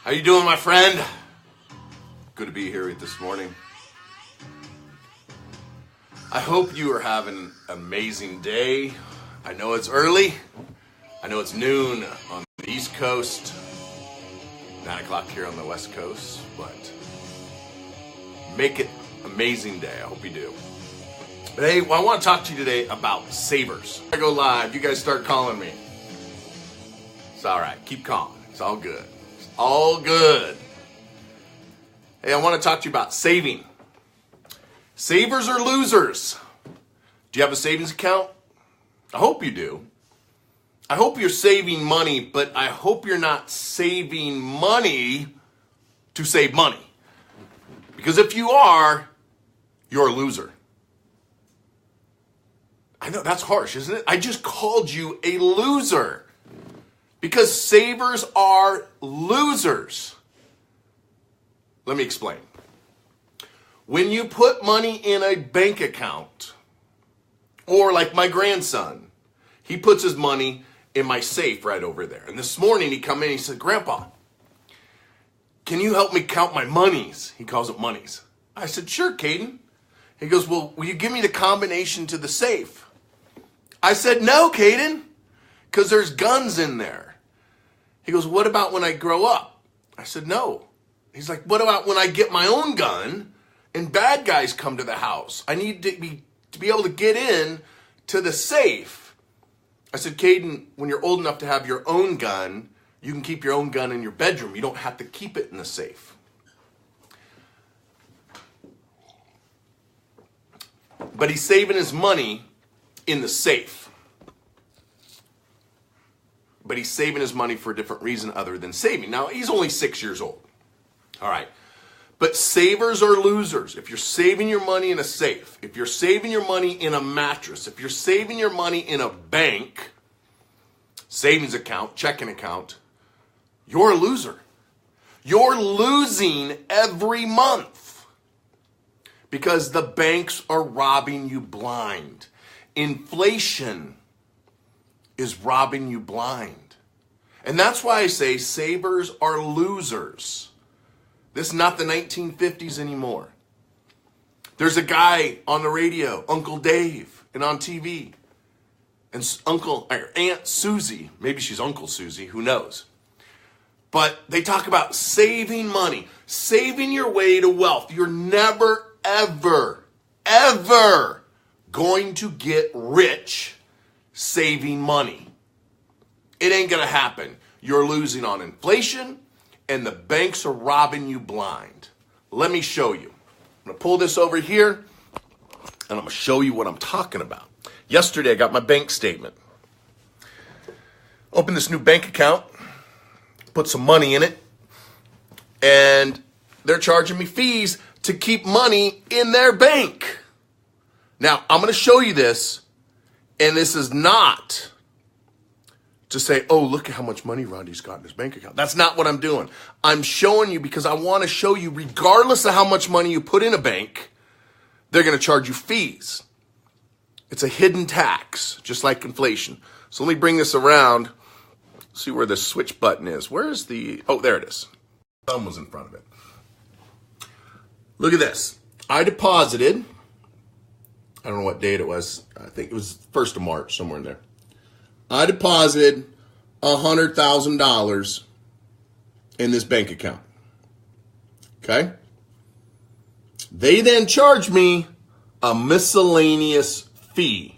How you doing, my friend? Good to be here this morning. I hope you are having an amazing day. I know it's early. I know it's noon on the East Coast, 9 o'clock here on the West Coast, but make it an amazing day. I hope you do. But hey, I want to talk to you today about savers. I go live, you guys start calling me. It's all right. Keep calling. It's all good. It's all good. Hey, I want to talk to you about saving. Savers or losers? Do you have a savings account? I hope you do. I hope you're saving money, but I hope you're not saving money to save money. Because if you are, you're a loser. I know, that's harsh, isn't it? I just called you a loser. Because savers are losers. Let me explain. When you put money in a bank account, or like my grandson, he puts his money in my safe right over there. And this morning he come in and he said, Grandpa, can you help me count my monies? He calls it monies. I said, sure, Caden. He goes, well, will you give me the combination to the safe? I said, no, Caden, because there's guns in there. He goes, what about when I grow up? I said, no. He's like, what about when I get my own gun and bad guys come to the house? I need to be able to get in to the safe. I said, Caden, when you're old enough to have your own gun, you can keep your own gun in your bedroom. You don't have to keep it in the safe. But he's saving his money in the safe. But he's saving his money for a different reason other than saving. Now, he's only 6 years old. All right. But savers are losers. If you're saving your money in a safe, if you're saving your money in a mattress, if you're saving your money in a bank, savings account, checking account, you're a loser. You're losing every month because the banks are robbing you blind. Inflation is robbing you blind. And that's why I say savers are losers. This is not the 1950s anymore. There's a guy on the radio, Uncle Dave, and on TV. And Aunt Susie, maybe she's Uncle Susie, who knows? But they talk about saving money, saving your way to wealth. You're never, ever, ever going to get rich saving money. It ain't going to happen. You're losing on inflation, and the banks are robbing you blind. Let me show you. I'm going to pull this over here, and I'm going to show you what I'm talking about. Yesterday, I got my bank statement. Opened this new bank account, put some money in it, and they're charging me fees to keep money in their bank. Now, I'm going to show you this, and this is not to say, oh, look at how much money Rondi's got in his bank account. That's not what I'm doing. I'm showing you because I want to show you, regardless of how much money you put in a bank, they're going to charge you fees. It's a hidden tax, just like inflation. So let me bring this around, see where the switch button is. Where is the, oh, there it is. Thumb was in front of it. Look at this. I deposited, I don't know what date it was. I think it was 1st of March, somewhere in there. I deposited $100,000 in this bank account. Okay? They then charged me a miscellaneous fee.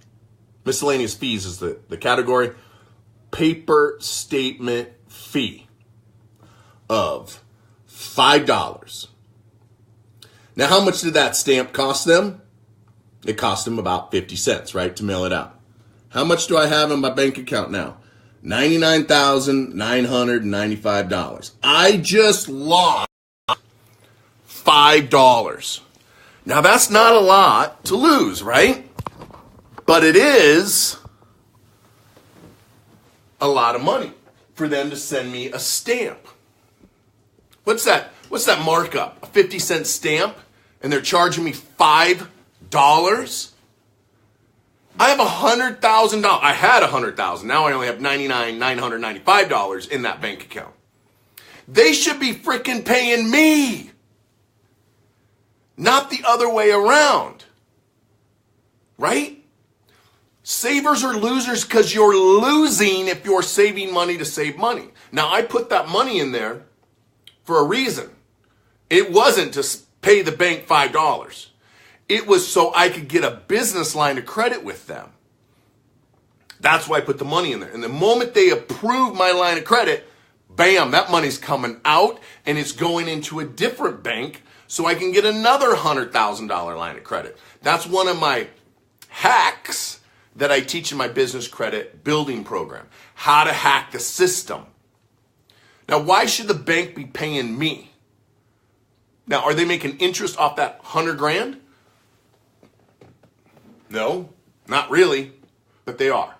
Miscellaneous fees is the category. Paper statement fee of $5. Now, how much did that stamp cost them? It cost them about 50 cents, right, to mail it out. How much do I have in my bank account now? $99,995. I just lost $5. Now, that's not a lot to lose, right? But it is a lot of money for them to send me a stamp. What's that? What's that markup? A 50-cent stamp? And they're charging me $5? I have $100,000. I had $100,000. Now I only have $99,995 in that bank account. They should be freaking paying me, not the other way around. Right? Savers are losers because you're losing if you're saving money to save money. Now, I put that money in there for a reason. It wasn't to pay the bank $5. It was so I could get a business line of credit with them. That's why I put the money in there. And the moment they approve my line of credit, bam, that money's coming out and it's going into a different bank so I can get another $100,000 line of credit. That's one of my hacks that I teach in my business credit building program. How to hack the system. Now, why should the bank be paying me? Now, are they making interest off that $100,000? No, not really, but they are.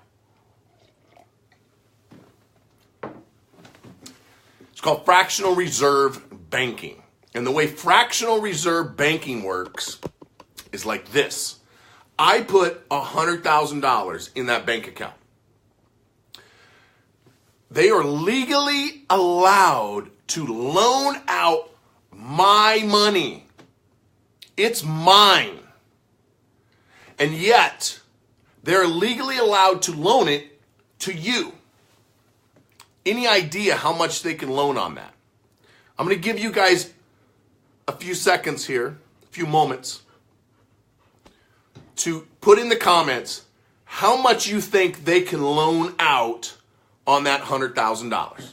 It's called fractional reserve banking. And the way fractional reserve banking works is like this. I put $100,000 in that bank account. They are legally allowed to loan out my money. It's mine. And yet, they're legally allowed to loan it to you. Any idea how much they can loan on that? I'm going to give you guys a few seconds here, a few moments, to put in the comments how much you think they can loan out on that $100,000.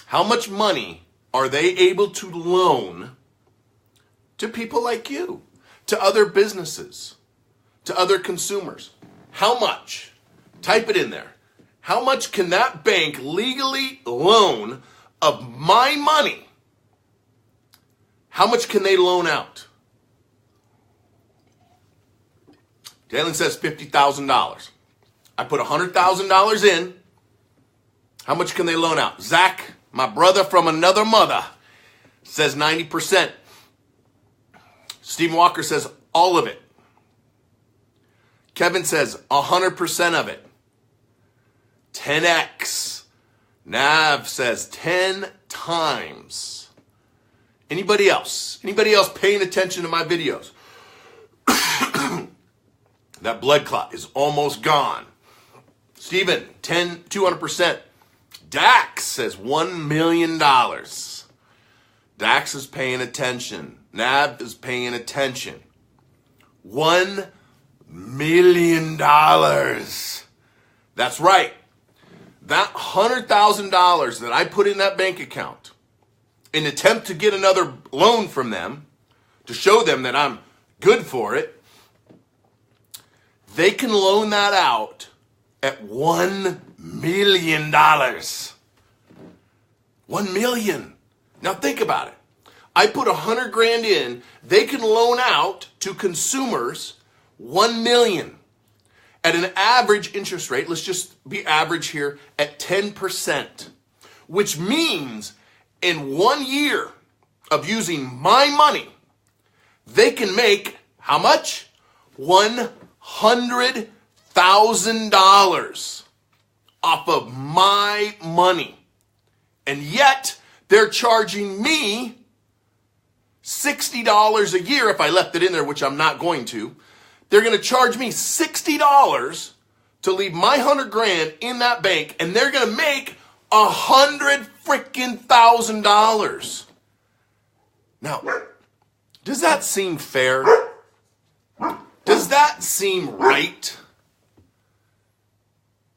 How much money are they able to loan to people like you, to other businesses, to other consumers? How much? Type it in there. How much can that bank legally loan of my money? How much can they loan out? Jalen says $50,000. I put $100,000 in. How much can they loan out? Zach, my brother from another mother, says 90%. Stephen Walker says all of it. Kevin says 100% of it. 10x. Nav says 10 times. Anybody else? Anybody else paying attention to my videos? That blood clot is almost gone. Stephen, 200%. Dax says $1 million. Dax is paying attention. Nav is paying attention. $1 million. That's right. That $100,000 that I put in that bank account in an attempt to get another loan from them, to show them that I'm good for it, they can loan that out at $1 million. $1 million. Now think about it. I put $100,000 in. They can loan out to consumers $1 million at an average interest rate. Let's just be average here at 10%, which means in 1 year of using my money, they can make how much? $100,000 off of my money. And yet, they're charging me $60 a year if I left it in there, which I'm not going to. They're going to charge me $60 to leave my $100,000 in that bank, and they're going to make $100,000. Now, does that seem fair? Does that seem right?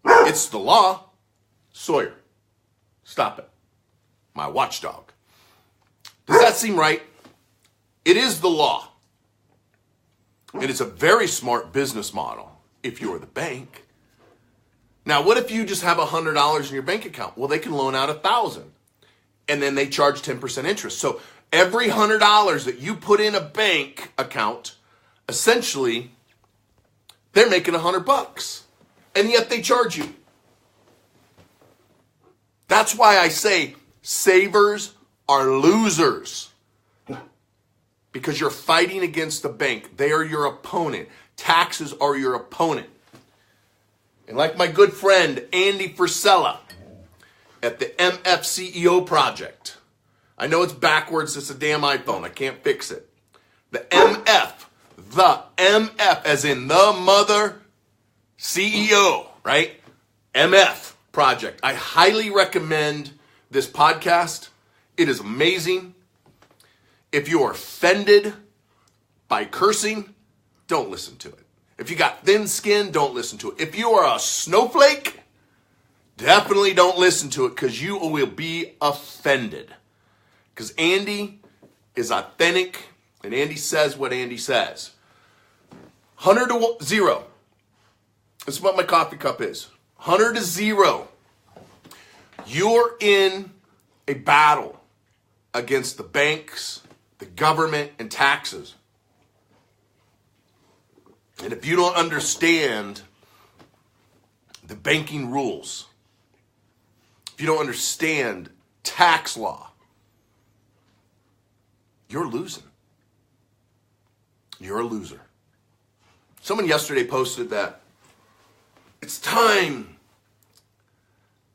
It's the law. Sawyer, stop it. My watchdog. Does that seem right? It is the law. It is a very smart business model if you're the bank. Now, what if you just have $100 in your bank account? Well, they can loan out $1,000, and then they charge 10% interest. So every $100 that you put in a bank account, essentially, they're making $100, and yet they charge you. That's why I say savers are losers, because you're fighting against the bank. They are your opponent. Taxes are your opponent. And like my good friend Andy Frisella, at the MFCEO project. I know it's backwards, it's a damn iPhone, I can't fix it. The MF as in the mother CEO, right? MF project. I highly recommend this podcast. It is amazing. If you are offended by cursing, don't listen to it. If you got thin skin, don't listen to it. If you are a snowflake, definitely don't listen to it because you will be offended. Because Andy is authentic and Andy says what Andy says. 100 to 0. This is what my coffee cup is. 100 to 0. You're in a battle against the banks, the government, and taxes. And if you don't understand the banking rules, if you don't understand tax law, you're losing. You're a loser. Someone yesterday posted that it's time.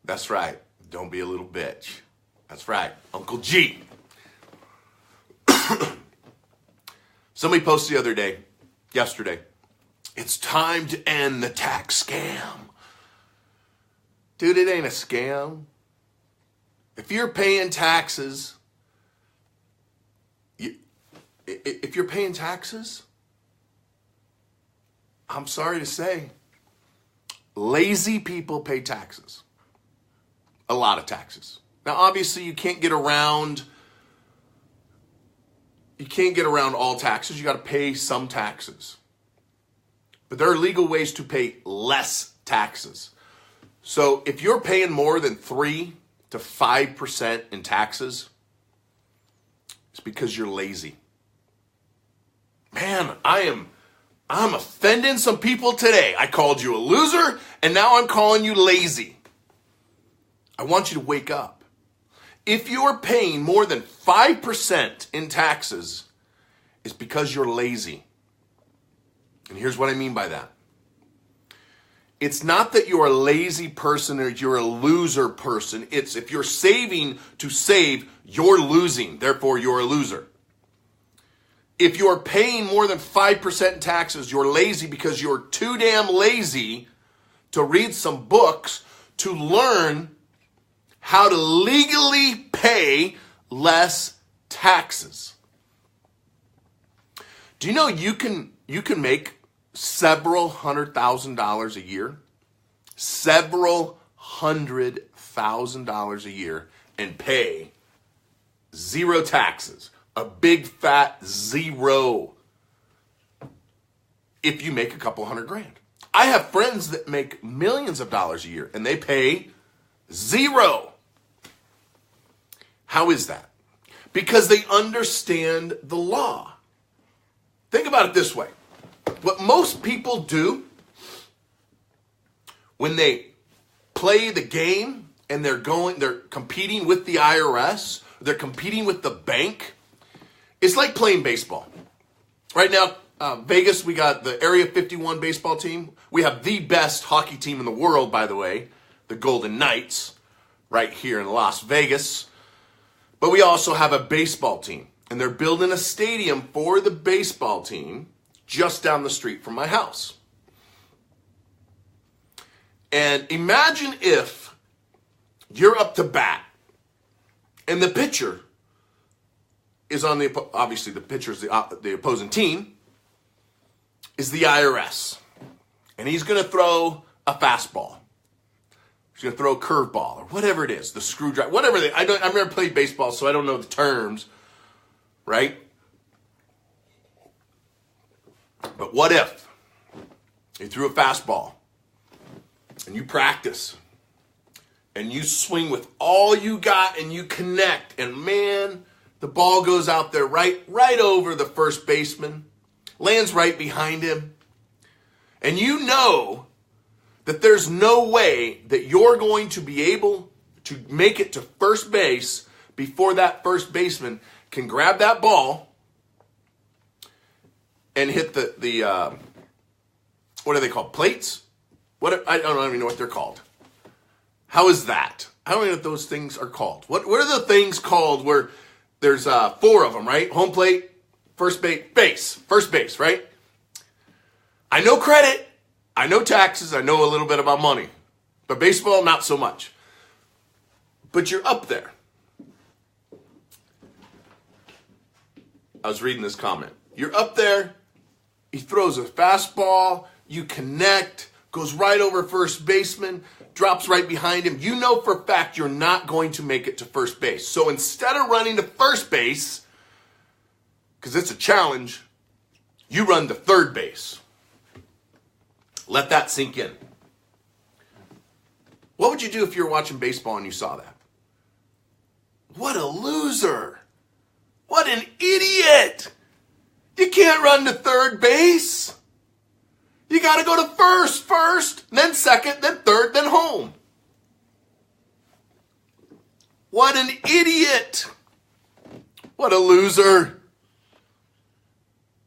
That's right. Don't be a little bitch. That's right. Uncle G. Somebody posted the other day, yesterday, it's time to end the tax scam. Dude, it ain't a scam. If you're paying taxes, I'm sorry to say, lazy people pay taxes. A lot of taxes. Now, obviously, you can't get around all taxes. You got to pay some taxes. But there are legal ways to pay less taxes. So if you're paying more than 3 to 5% in taxes, it's because you're lazy. Man, I'm offending some people today. I called you a loser, and now I'm calling you lazy. I want you to wake up. If you are paying more than 5% in taxes, it's because you're lazy. And here's what I mean by that. It's not that you're a lazy person or you're a loser person. It's if you're saving to save, you're losing. Therefore, you're a loser. If you're paying more than 5% in taxes, you're lazy because you're too damn lazy to read some books to learn how to legally pay less taxes. Do you know you can make several $100,000 a year? Several $100,000 a year and pay zero taxes. A big fat zero if you make a couple $100,000. I have friends that make millions of dollars a year and they pay zero. How is that? Because they understand the law. Think about it this way. What most people do when they play the game and they're competing with the IRS, they're competing with the bank, it's like playing baseball. Right now, Vegas, we got the Area 51 baseball team. We have the best hockey team in the world, by the way, the Golden Knights, right here in Las Vegas. But we also have a baseball team, and they're building a stadium for the baseball team just down the street from my house. And imagine if you're up to bat, and the pitcher is on obviously the pitcher is the opposing team, is the IRS. And he's going to throw a fastball. He's going to throw a curveball or whatever it is, the screwdriver, whatever I've never played baseball, so I don't know the terms, right? But what if you threw a fastball and you practice and you swing with all you got and you connect and man, the ball goes out there right over the first baseman, lands right behind him, and you know that there's no way that you're going to be able to make it to first base before that first baseman can grab that ball and hit the what are they called? Plates? I don't even know what they're called. How is that? I don't know what those things are called. What are the things called where there's 4 of them, right? Home plate, first base, right? I know credit, I know taxes, I know a little bit about money. But baseball, not so much. But you're up there. I was reading this comment. You're up there, he throws a fastball, you connect, goes right over first baseman, drops right behind him. You know for a fact you're not going to make it to first base. So instead of running to first base, because it's a challenge, you run to third base. Let that sink in. What would you do if you were watching baseball and you saw that? What a loser. What an idiot. You can't run to third base. You got to go to first, then second, then third, then home. What an idiot. What a loser.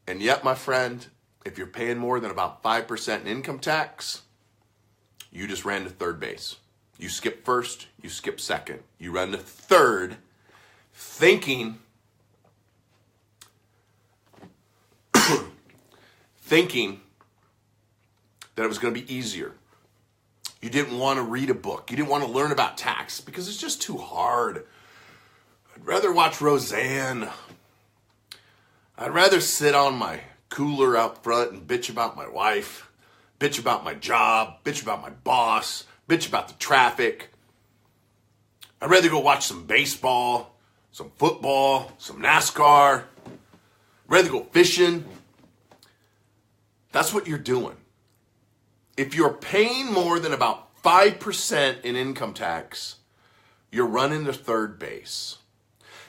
And yet, my friend, if you're paying more than about 5% in income tax, you just ran to third base. You skip first, you skip second. You run to third, thinking that it was going to be easier. You didn't want to read a book. You didn't want to learn about tax because it's just too hard. I'd rather watch Roseanne. I'd rather sit on my cooler out front and bitch about my wife, bitch about my job, bitch about my boss, bitch about the traffic. I'd rather go watch some baseball, some football, some NASCAR. I'd rather go fishing. That's what you're doing. If you're paying more than about 5% in income tax, you're running to third base.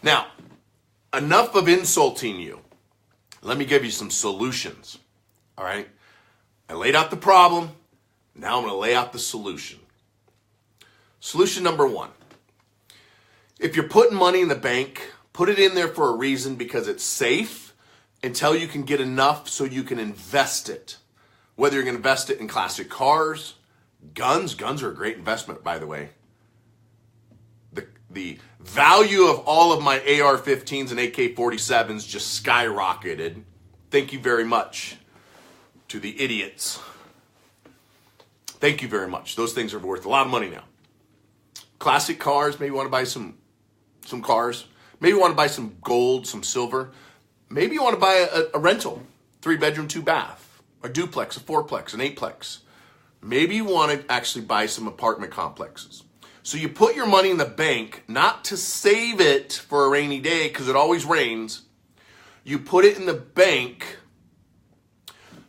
Now, enough of insulting you. Let me give you some solutions. All right? I laid out the problem. Now I'm going to lay out the solution. Solution number 1. If you're putting money in the bank, put it in there for a reason because it's safe until you can get enough so you can invest it. Whether you're going to invest it in classic cars, guns. Guns are a great investment, by the way. The value of all of my AR-15s and AK-47s just skyrocketed. Thank you very much to the idiots. Thank you very much. Those things are worth a lot of money now. Classic cars, maybe you want to buy some cars. Maybe you want to buy some gold, some silver. Maybe you want to buy a rental, 3-bedroom, 2-bath, a duplex, a 4-plex, an 8-plex. Maybe you want to actually buy some apartment complexes. So you put your money in the bank, not to save it for a rainy day, because it always rains. You put it in the bank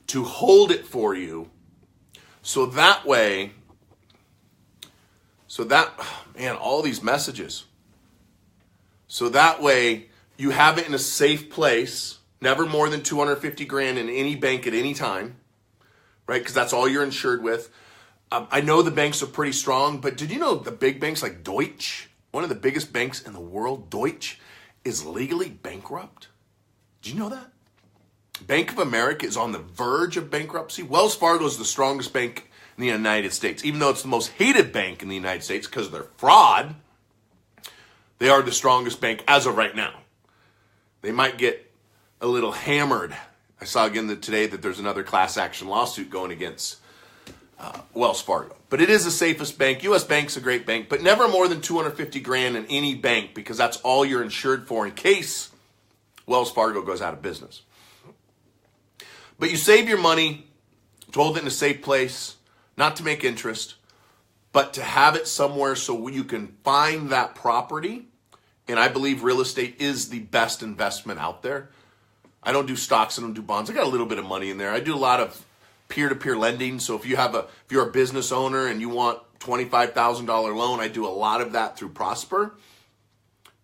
to hold it for you. So that way, all these messages. So that way you have it in a safe place, never more than $250,000 in any bank at any time, right? Because that's all you're insured with. I know the banks are pretty strong, but did you know the big banks like Deutsche, one of the biggest banks in the world, Deutsche, is legally bankrupt? Did you know that? Bank of America is on the verge of bankruptcy. Wells Fargo is the strongest bank in the United States. Even though it's the most hated bank in the United States because of their fraud, they are the strongest bank as of right now. They might get a little hammered. I saw again today that there's another class action lawsuit going against Wells Fargo. But it is the safest bank. U.S. Bank's a great bank, but never more than $250,000 in any bank because that's all you're insured for in case Wells Fargo goes out of business. But you save your money to hold it in a safe place, not to make interest, but to have it somewhere so you can find that property. And I believe real estate is the best investment out there. I don't do stocks, I don't do bonds. I got a little bit of money in there. I do a lot of peer-to-peer lending. So if you're a business owner and you want $25,000 loan, I do a lot of that through Prosper.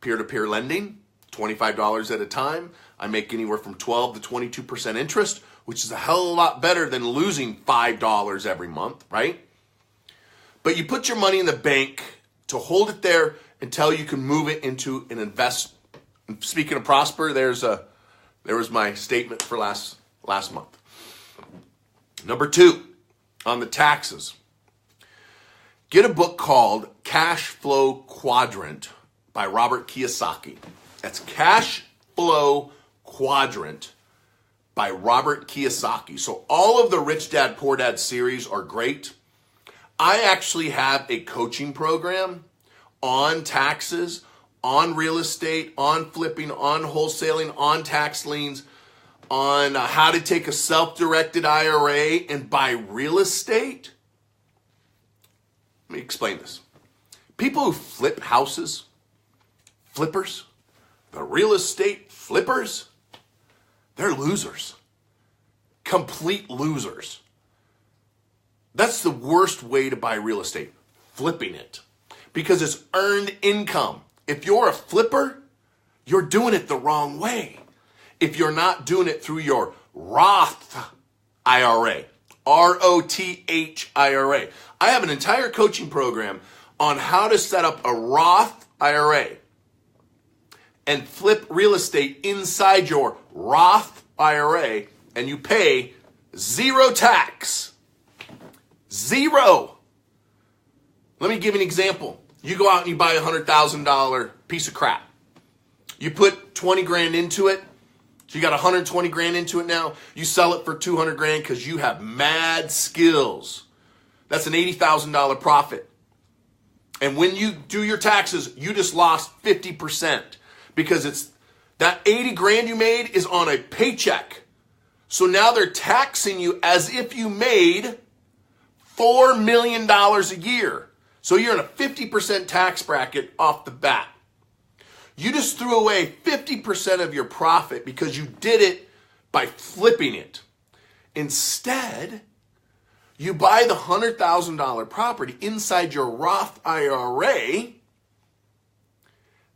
Peer-to-peer lending, $25 at a time. I make anywhere from 12 to 22% interest, which is a hell of a lot better than losing $5 every month, right? But you put your money in the bank to hold it there until you can move it into an invest. Speaking of Prosper, there was my statement for last month. Number 2, on the taxes. get a book called Cash Flow Quadrant by Robert Kiyosaki. That's Cash Flow Quadrant by Robert Kiyosaki. So all of the Rich Dad, Poor Dad series are great. I actually have a coaching program on taxes, on real estate, on flipping, on wholesaling, on tax liens, on how to take a self-directed IRA and buy real estate. Let me explain this. People who flip houses, flippers, the real estate flippers, they're losers. Complete losers. That's the worst way to buy real estate, flipping it, because it's earned income. If you're a flipper, you're doing it the wrong way. If you're not doing it through your Roth IRA, Roth IRA. I have an entire coaching program on how to set up a Roth IRA and flip real estate inside your Roth IRA, and you pay zero tax. Zero. Let me give you an example. You go out and you buy a $100,000 piece of crap. You put 20 grand into it. So you got 120 grand into it now. You sell it for 200 grand because you have mad skills. That's an $80,000 profit. And when you do your taxes, you just lost 50% because it's that 80 grand you made is on a paycheck. So now they're taxing you as if you made $4 million a year. So you're in a 50% tax bracket off the bat. You just threw away 50% of your profit because you did it by flipping it. Instead, you buy the $100,000 property inside your Roth IRA,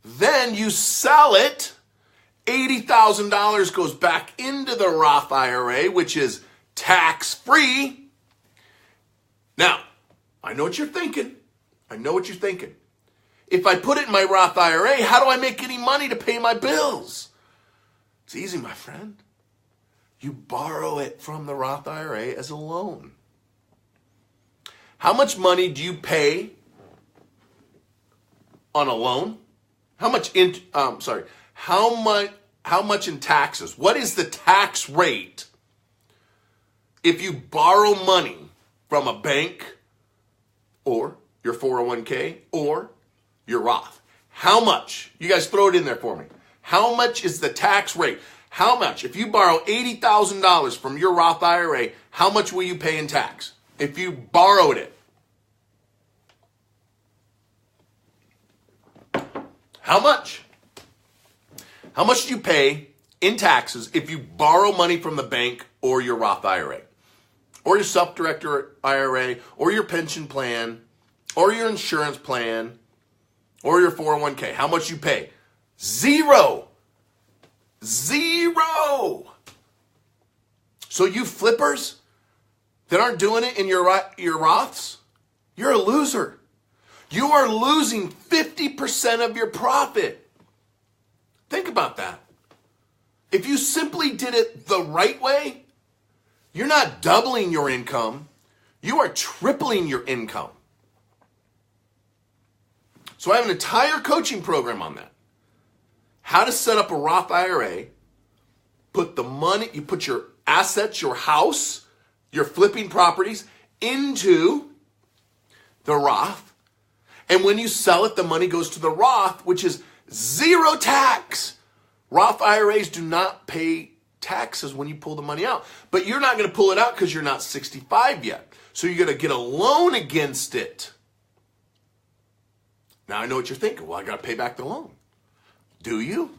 then you sell it, $80,000 goes back into the Roth IRA, which is tax-free. Now, I know what you're thinking. If I put it in my Roth IRA, how do I make any money to pay my bills? It's easy, my friend. You borrow it from the Roth IRA as a loan. How much money do you pay on a loan? How much in taxes? What is the tax rate if you borrow money from a bank or your 401k or your Roth? How much? You guys throw it in there for me. How much is the tax rate? How much? If you borrow $80,000 from your Roth IRA, how much will you pay in tax? If you borrowed it. How much? How much do you pay in taxes if you borrow money from the bank or your Roth IRA? Or your self-directed IRA, or your pension plan, or your insurance plan, or your 401k. How much you pay? Zero. Zero. So you flippers that aren't doing it in your Roths, you're a loser. You are losing 50% of your profit. Think about that. If you simply did it the right way, you're not doubling your income. You are tripling your income. So I have an entire coaching program on that. How to set up a Roth IRA, put the money, you put your assets, your house, your flipping properties into the Roth. And when you sell it, the money goes to the Roth, which is zero tax. Roth IRAs do not pay taxes when you pull the money out. But you're not going to pull it out because you're not 65 yet. So you're going to get a loan against it. Now I know what you're thinking. Well, I got to pay back the loan. Do you?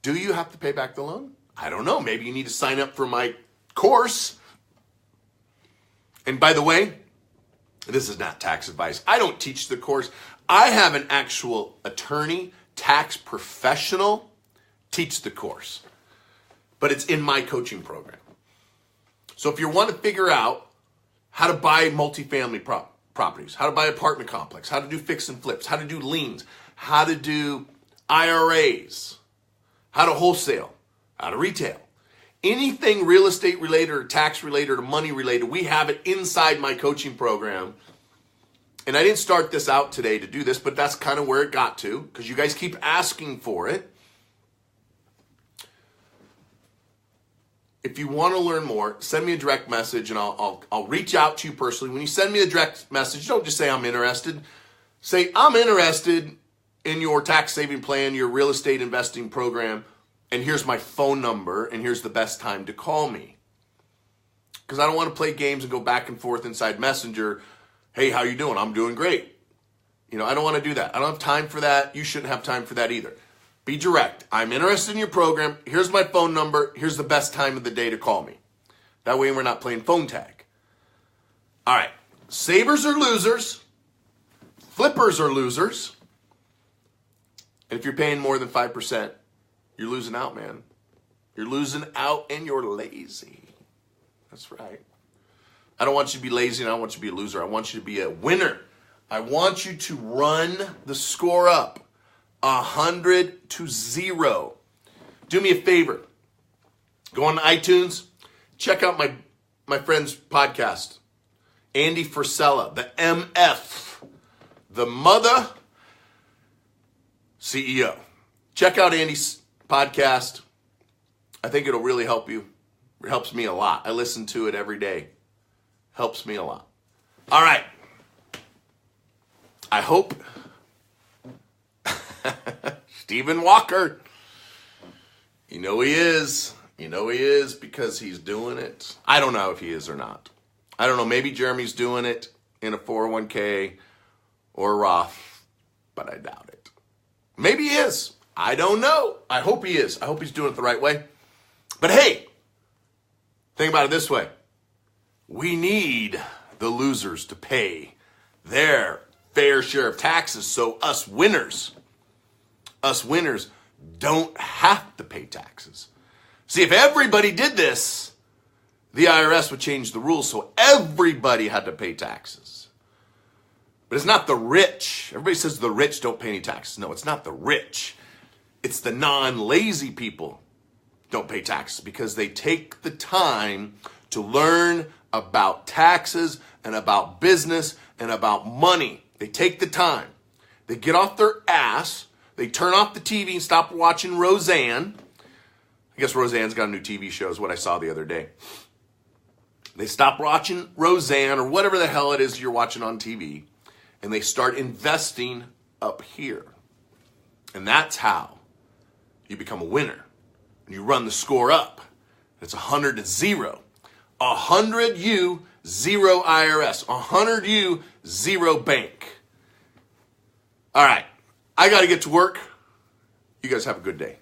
Do you have to pay back the loan? I don't know. Maybe you need to sign up for my course. And by the way, this is not tax advice. I don't teach the course. I have an actual attorney, tax professional, teach the course. But it's in my coaching program. So if you want to figure out how to buy multifamily properties, how to buy apartment complex, how to do fix and flips, how to do liens, how to do IRAs, how to wholesale, how to retail, anything real estate related or tax related or money related, we have it inside my coaching program. and I didn't start this out today to do this, but that's kind of where it got to, because you guys keep asking for it. If you want to learn more, send me a direct message and I'll reach out to you personally. When you send me a direct message, don't just say I'm interested. Say I'm interested in your tax saving plan, your real estate investing program, and here's my phone number and here's the best time to call me. Because I don't want to play games and go back and forth inside Messenger. Hey, how you doing? I'm doing great. I don't want to do that. I don't have time for that. You shouldn't have time for that either. Be direct. I'm interested in your program. Here's my phone number. Here's the best time of the day to call me. That way we're not playing phone tag. All right. Savers are losers. Flippers are losers. And if you're paying more than 5%, you're losing out, man. You're losing out and you're lazy. That's right. I don't want you to be lazy and I don't want you to be a loser. I want you to be a winner. I want you to run the score up. 100-0. Do me a favor. Go on to iTunes. Check out my friend's podcast. Andy Frisella, the MF. The Mother CEO. Check out Andy's podcast. I think it'll really help you. It helps me a lot. I listen to it every day. Helps me a lot. All right. I hope Stephen Walker. You know he is. You know he is because he's doing it. I don't know if he is or not. I don't know. Maybe Jeremy's doing it in a 401k or a Roth, but I doubt it. Maybe he is. I don't know. I hope he is. I hope he's doing it the right way. But hey, think about it this way. We need the losers to pay their fair share of taxes so us winners don't have to pay taxes. See, if everybody did this, the IRS would change the rules so everybody had to pay taxes. But it's not the rich. Everybody says the rich don't pay any taxes. No, it's not the rich. It's the non-lazy people don't pay taxes because they take the time to learn about taxes and about business and about money. They take the time. They get off their ass. They turn off the TV and stop watching Roseanne. I guess Roseanne's got a new TV show is what I saw the other day. They stop watching Roseanne or whatever the hell it is you're watching on TV, and they start investing up here. And that's how you become a winner. And you run the score up. It's 100-0. 100 you, 0 IRS. 100 you, 0 bank. All right. I got to get to work. You guys have a good day.